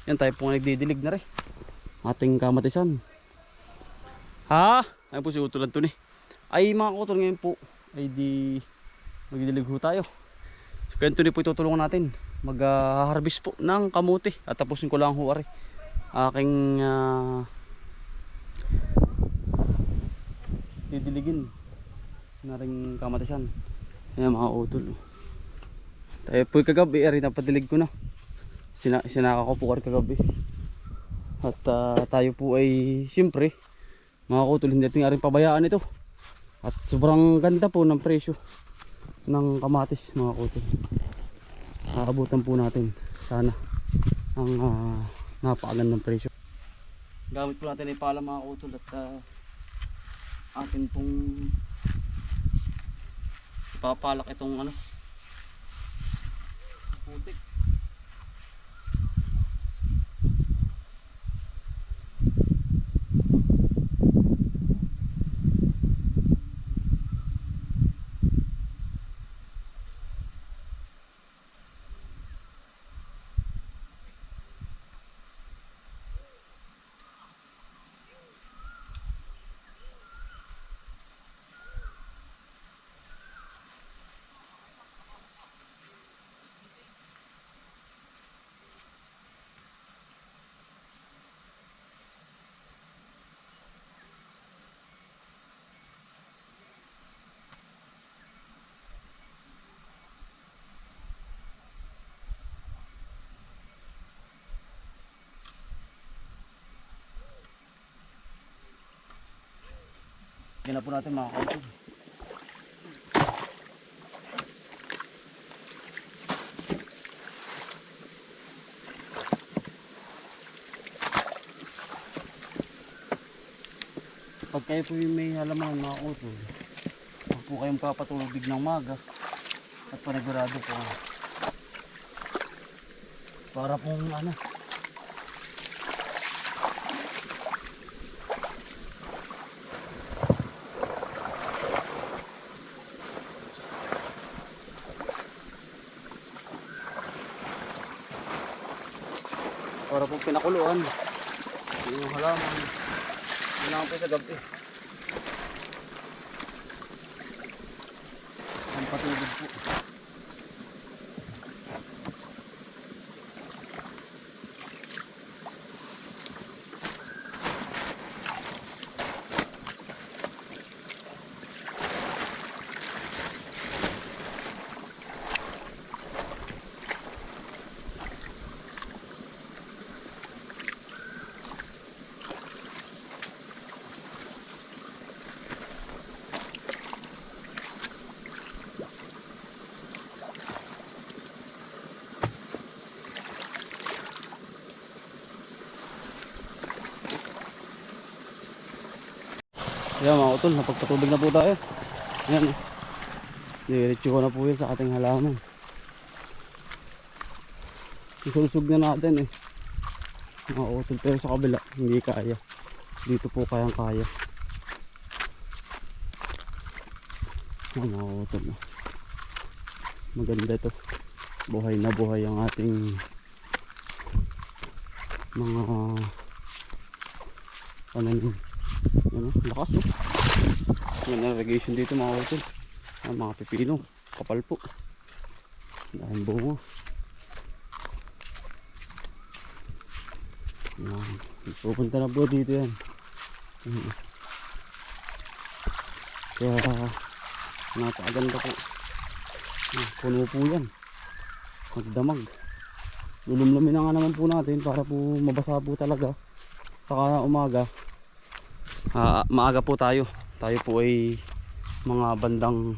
Yan, tayo po nagdidilig na rin ating kamatisan. Ha? Ayun po si Utol Antony. Ay mga kautol, ngayon po ay di magdidilig ho tayo. So kaya Antony po itutulungan natin mag-harvest po ng kamuti. At tapusin ko lang ho ari aking didiligin na rin kamatisan. Ayan mga kautol. Tayo po kagabi ari napadilig ko na. Sinaka ko po kagabi. At tayo po ay siyempre mga kautol, hindi natin nga rin pabayaan ito. At sobrang ganda po ng presyo ng kamatis mga kautol. Aabutan po natin sana ang napakagandang presyo. Gamit po natin ay pala mga kautol at atin pong papalak itong putik. Kaya na po natin mga kautol. Pag kayo po may halaman mga kautol, huwag po kayong papatulog ng maga at panigurado po para pong para pong pinakuluan yung halaman. Kailangan po sa gabi ang patulog po. Ayan mga kautol, napagpatubig na po tayo. Ayan diretso ko na po yun sa ating halaman. Isulsog na natin mga kautol, pero sa kabila hindi kaya. Dito po kayang kaya. Ayan mga kautol, maganda ito. Buhay na buhay ang ating mga pananim. Lakas yan ang irrigation dito mga kautol. Mga pipino, kapal po, dahil bunga. Pupunta na po dito yan. Kaya napakaganda po. Puno po yan, magdamag. Lulumlumin na nga naman po natin para po mabasa po talaga. Saka umaga maaga po tayo po ay mga bandang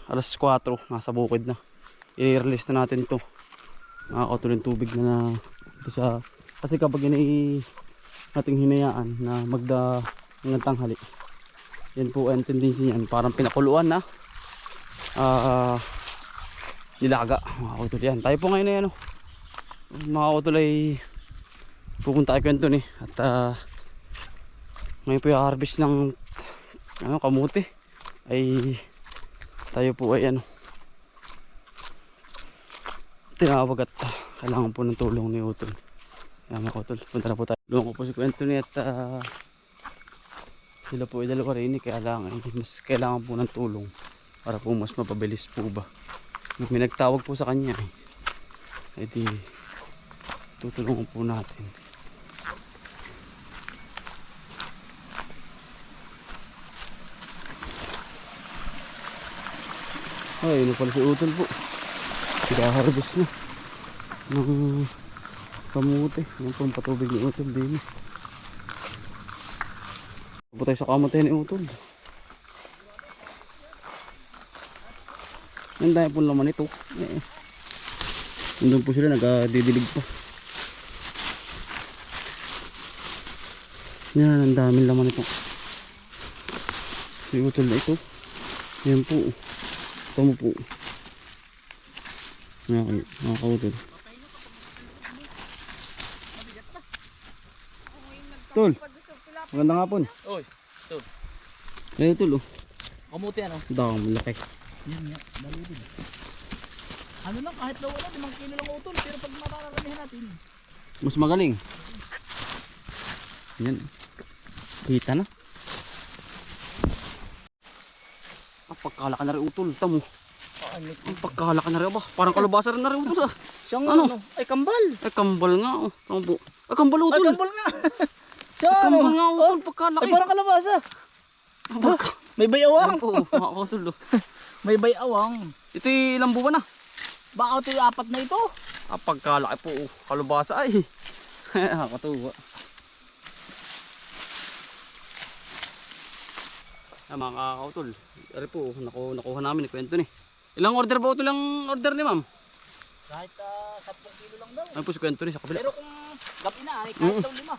alas 4 nasa bukid na. I-release na natin to nakakautuloy ng tubig na sa, kasi kapag nating hinayaan na magda ng tanghali, yan po ang tendency niyan, parang pinakuluan na nilaga mga kautol. Yan tayo po ngayon na yan mga kautol ay pupunta tayo kwento at ngayon po yung harvest ng kamuti ay tayo po ay tinawag at Kailangan po ng tulong ni Utol. Kaya mga Utol, punta na po tayo. Tulungan ko po si Kwento ni at sila po ay dalawa rin. Kaya lang, mas kailangan po ng tulong para po mas mapabilis po ba. May nagtawag po sa kanya eh. Di tutulungan po natin. Ay, ano pala si Utol po. Nag-harvest na ng kamote. Yung pampatubig ni Utol din. Tapos tayo sa kamote ni Utol. Ang dami po naman ito. Nandun po sila, nagdidilig pa. Yan, ang daming laman ito. Si Utol na ito. Yan po. Ito mo po. Mga kautol. Tol, magandang hapon. Oy, Tol. Ayun Tol oh. Kamuti ano? Dami malaki. Yan nga, dali din. Ano lang, kahit daw 5 kilo lang utol, pero pag matararamihan natin. Mas magaling. Yan. Kita na. Pagkalaki na rin Utol. Tamo. Ang pagkalaki na rin ba? Parang kalabasa rin na rin Utol. Siyang Ano? Ay kambal. Ay kambal nga oh. Tamo po. Ay kambal Utol. Ay kambal nga. Ay kambal nga Utol. Pagkalaki. Ay parang kalabasa. May bayawang. Yan po. Mga Utol oh. May bayawang. Ito ilang buwan na. Baka ito yung 4 na ito. Pagkalaki po. Kalabasa ay. Nakakatuwa. Mga kakautol. Ari po. Nakuha namin. Kwento ni. Ilang order ba Utol ang order ni ma'am? Kahit 10 kilo lang daw. Ay po si Kwento ni sa kabila. Pero kung gabi na, ay kahit daw 5.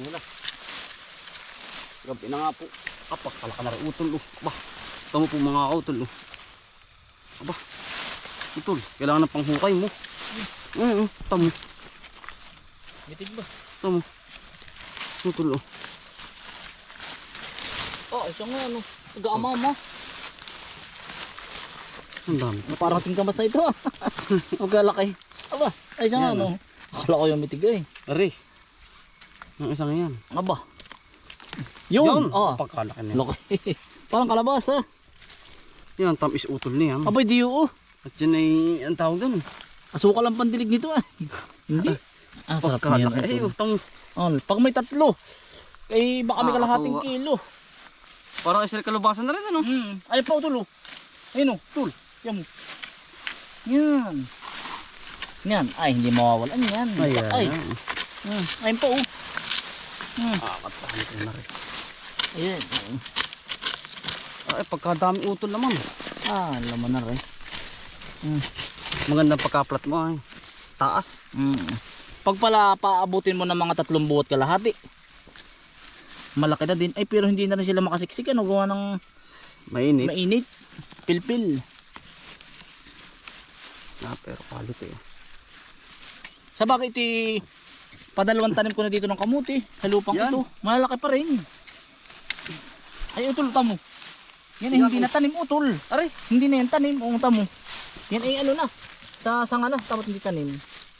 Wala. Gabi na nga po. Pagkalaki na rin Utol. Aba. Tama po mga kakautol. Aba. Utol. Kailangan ng panghukay mo. Tamo. Mitig ba? Tamo. Utol oh. Oh, ito nga ano. Nag-aamaw mo. Ang dami. Parang singkamas na ito. Maglalaki. Aba, ay siya nga ano. Akala ko yung mitig eh. Ari. Ang isang yan. Aba. Yun. Oh. Pagkalaki na. Laki. Parang kalabasa. Yan. Tamis Utol niya. Abay di oo. At yun ay ang tawag doon. Asukal ang pandilig nito ah. Hindi. Sarap na yan. Ay, utang. Pag may 3, eh baka may kalahating kilo. Parang isang kalubasan na rin ano. Ay pa utulo. Ayun o, tul. Yan mo. Yan. Yan. Ay, hindi mawawalan yan. Ay. Ayun pa o. Katahan ko na rin. Ayan. Ay, pagkadami Utol naman. Laman na rin. Magandang pagkaplat mo ay. Taas. Pag pala paabutin mo ng mga 3 buwat kalahati, malaki na din. Ay, pero hindi na rin sila makasiksik. Ano, gawa ng mainit. Pilpil. Pero quality eh. Sa bakit padalawang tanim ko na dito ng kamuti sa lupang yan. ito. Malalaki pa rin. Ay, utol, tamo. Yan ay hindi na tanim, utol. Aray, hindi na yan tanim. O, tamo. Yan ay ano na. Sa sanga na, tapos hindi tanim.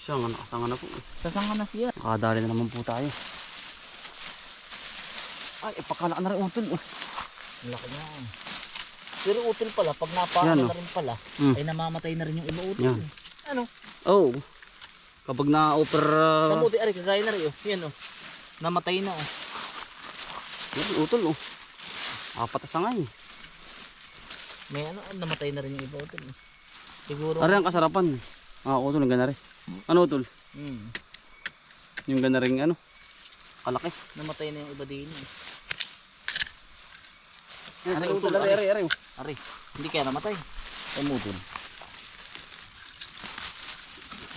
Siya nga, nakasanga na po. Sa sanga na siya. Nakadali na naman po tayo. Ay, pagkalaki na rin Utol. Laki na. Pero utol pala, pag napaano na rin pala, ay namamatay na rin yung iba utol. Yan. Ano? Oh. Kapag na-offer... Kamuti, aray, kagaya na rin. Yan o. Namatay na o. Yan, Utol oh. 4 na sangay. May ano, namatay na rin yung iba utol. Siguro. Aray ang kasarapan. Utol, ang gana rin. Ano Utol? Yung gana rin ano? Kalaki. Namatay na yung iba din. Aray Utol, aray. Aray, hindi kaya namatay. Umutol.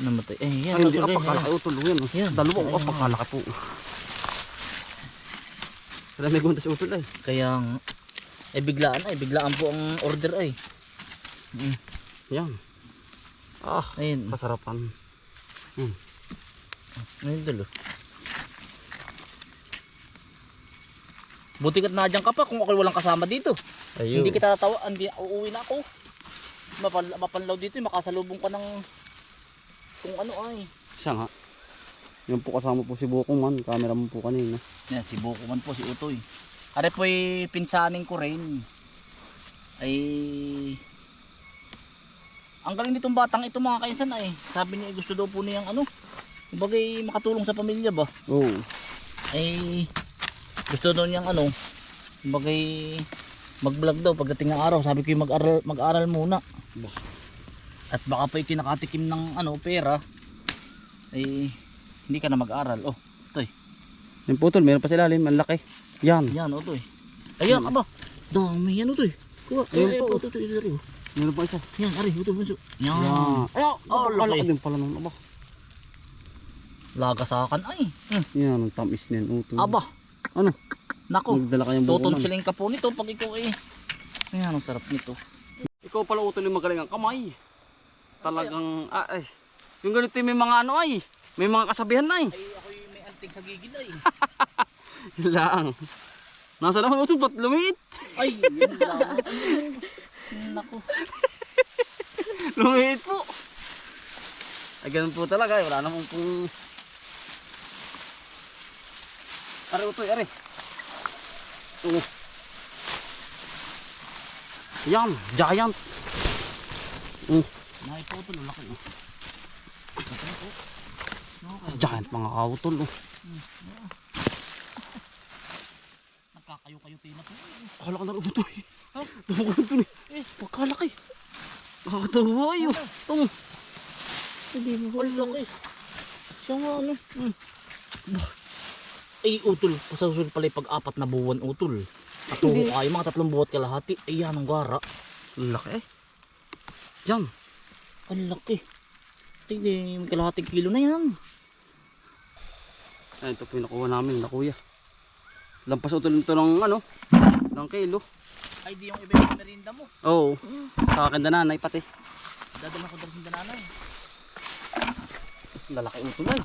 Namatay. Eh, yan. Ay, hindi pagkalaki Utol. Yan oh. Yan. Dalawa pagkalaki po. Kaya may gunta si Utol ay. Kaya biglaan po ang order ay. Yan. Ayun. Kasarapan. Ayun dulo. Buti ka't nadyan ka pa kung ako walang kasama dito. Ayun. Hindi kita tatawa, hindi uuwi na ako. Mapanlaw dito, makasalubong ka ng kung ano ay. Siya nga. Yung po kasama po si Bukong man. Camera mo po kanina. Yan, si Buko man po, si Utoy. Are po'y pinsaning ko rin. Ay... Ang galing nitong batang ito mga kainsan ay. Sabi niya gusto daw po niyang ano. Bagay makatulong sa pamilya ba? Oo. Ay... Gusto daw niyang ano. Bagay mag-vlog daw pagdating ng araw. Sabi ko yung mag-aral muna. At baka po'y kinakatikim ng ano, pera. Ay... Hindi ka na mag-aral. Oh, ito eh. Yung putol, meron pa sa ilalim. Ang laki. Yan. Yan, Utoy. Ayan, aba. Dami yan, Utoy. Kuha. Ayun po. Utoy. Meron pa isa. Yan, ari, Utoy bunso. Yan. Ay, laki. laki din pala nung aba. Lagasakan ay. Yan, ang tamis niyan. Utol. Aba. Ano? Nako. Nagdala kayong buko man. Tutunsilin ka po nito pag ikaw eh. Ayan, ang sarap nito. Ikaw pala utol yung magaling ang kamay. Talagang, ay. Yung ganito may mga ano ay. May mga kasabihan na ay. Ay, ako yung may anting sa gigil ay. Yun lang. Nasa naman utol, ba't lumiit? Ay, yun lang. Nako. Lumiit po. Ay, ganun po talaga. Wala namang kung... Are utoy, are. Yan, giant. Nakiputol, laki oh. Giant mga kautol. Nagkakayo-kayo na po. Akala ka na rin utoy. Nakakautoy. Pagkalaki. Nakakatawa yun. Tung. Hindi mo laki. Siya nga ano. Ay, utol. Pasasusunod pala yung pag-apat na buwan, utol. At tuho kayo, mga 3 buwat kalahati. Ay, yan ang gara. Laki eh. Yan. Ang laki. Tingnan, may kalahating kilo na yan. Ay, ito po yung nakuha namin na kuya. Lampas utol nito ng ano, ng kilo. Ay, di yung iba yung merinda mo. Oo. Sa akin nanay pati. Dadalhan ko daw sa dananay. Lalaki utol ay.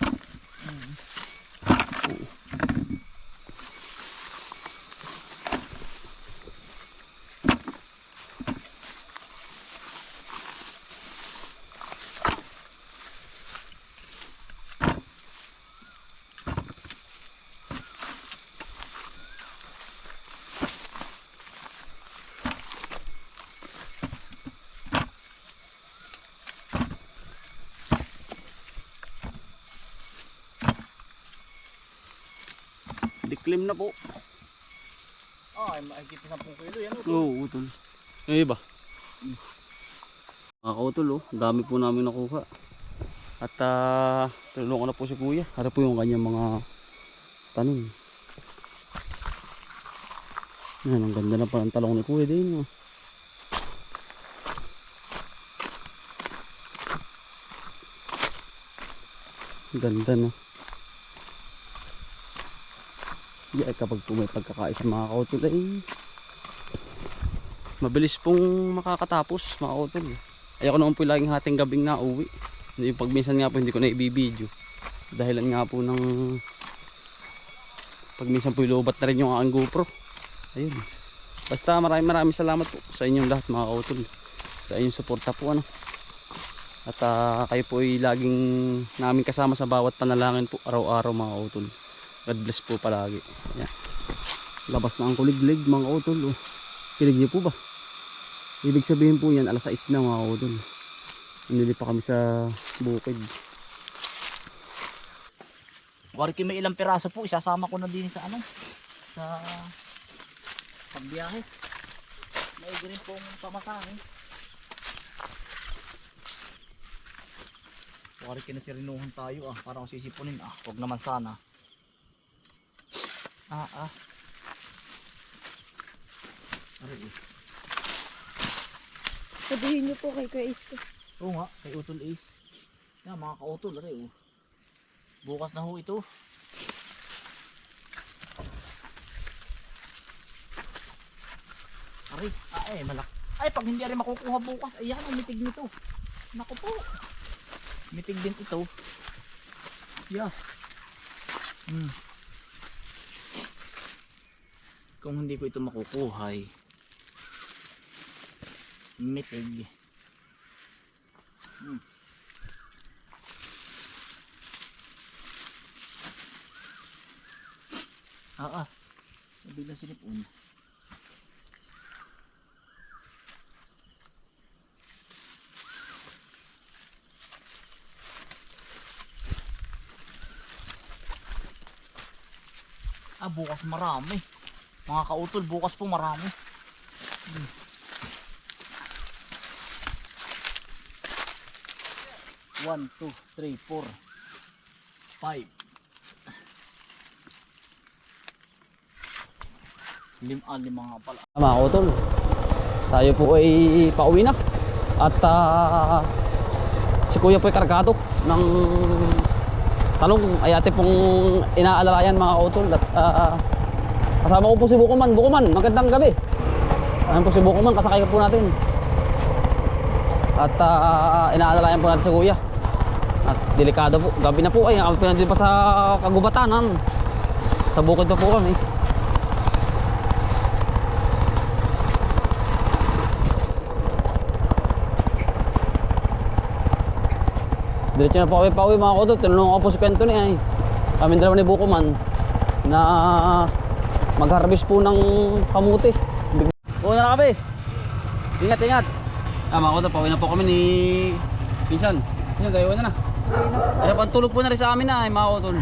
Diklim na po. Ay, mahigit sa 10 kilo yan. Oo, utol. Eh ba? Mga kautol oh, ang dami po namin nakuha. At tulungan na po si kuya. Harap po yung kanyang mga tanim. Yan, ang ganda na parang talong ni kuya din. Oh. Ganda no. Yeah, kapag po may pagkakais sa mga kautol ay mabilis pong makakatapos mga kautol. Ayoko naman po laging hating gabing na uwi. Yung pag minsan nga po hindi ko na ibibideo. Dahilan nga po ng pag minsan po ilubat na rin yung aking GoPro. Ayun. Basta maraming salamat po sa inyong lahat mga kautol. Sa inyong suporta po ano. At kayo po ay laging namin kasama sa bawat panalangin po araw-araw mga kautol. God bless po palagi. Yan. Labas na ang kuliglig mga kautol. Oh. Kilig niyo po ba? Ibig sabihin po yan alas 6 na mga kautol. Inili pa kami sa bukid. Warki may ilang piraso po. Isasama ko na din sa ano. Sa pagbiyahe. May rin pong pamasahe. Warki na sirinuhan tayo ah. Parang sisipunin ah. Huwag naman sana. Aray eh. Sabihin niyo po kay Kuya Isko. Oo nga, kay Utol Ace. Yan mga ka-utol, aray oh. Bukas na ho ito. Aray, malak. Ay, pag hindi rin makukuha bukas, ayan ang mitig nito. Naku po. Mitig din ito. Yeah. Kung hindi ko ito makukuha ay mitig. Nabigla sinipon. Bukas marami. Mga kautol, bukas po marami. 1, 2, 3, 4, 5. Lima nga pala. Mga utol, tayo po ay pauwi na. At si kuya po ay kargado ng talong. Ay ate pong inaalalayan mga utol. At kasama ko po si Bukuman. Bukuman, magandang gabi. Ayan po si Bukuman, kasakay ka po natin. At inaalalayan po natin si kuya. At delikado po, gabi na po ay kami pinandun pa sa kagubatan. Sa bukid pa po kami. Diretso na po kami pauwi mga kodot. Tinulungan ko po si Kwento niya eh. Kami dalawa ni Bukuman na mag-harvest po ng kamuti. Una na kami. Ingat, ingat. Mga kodot, pauwi na po kami ni Pinsan. Yan, gayawan na na. Ay, pantulog po na rin sa amin na mga kodot.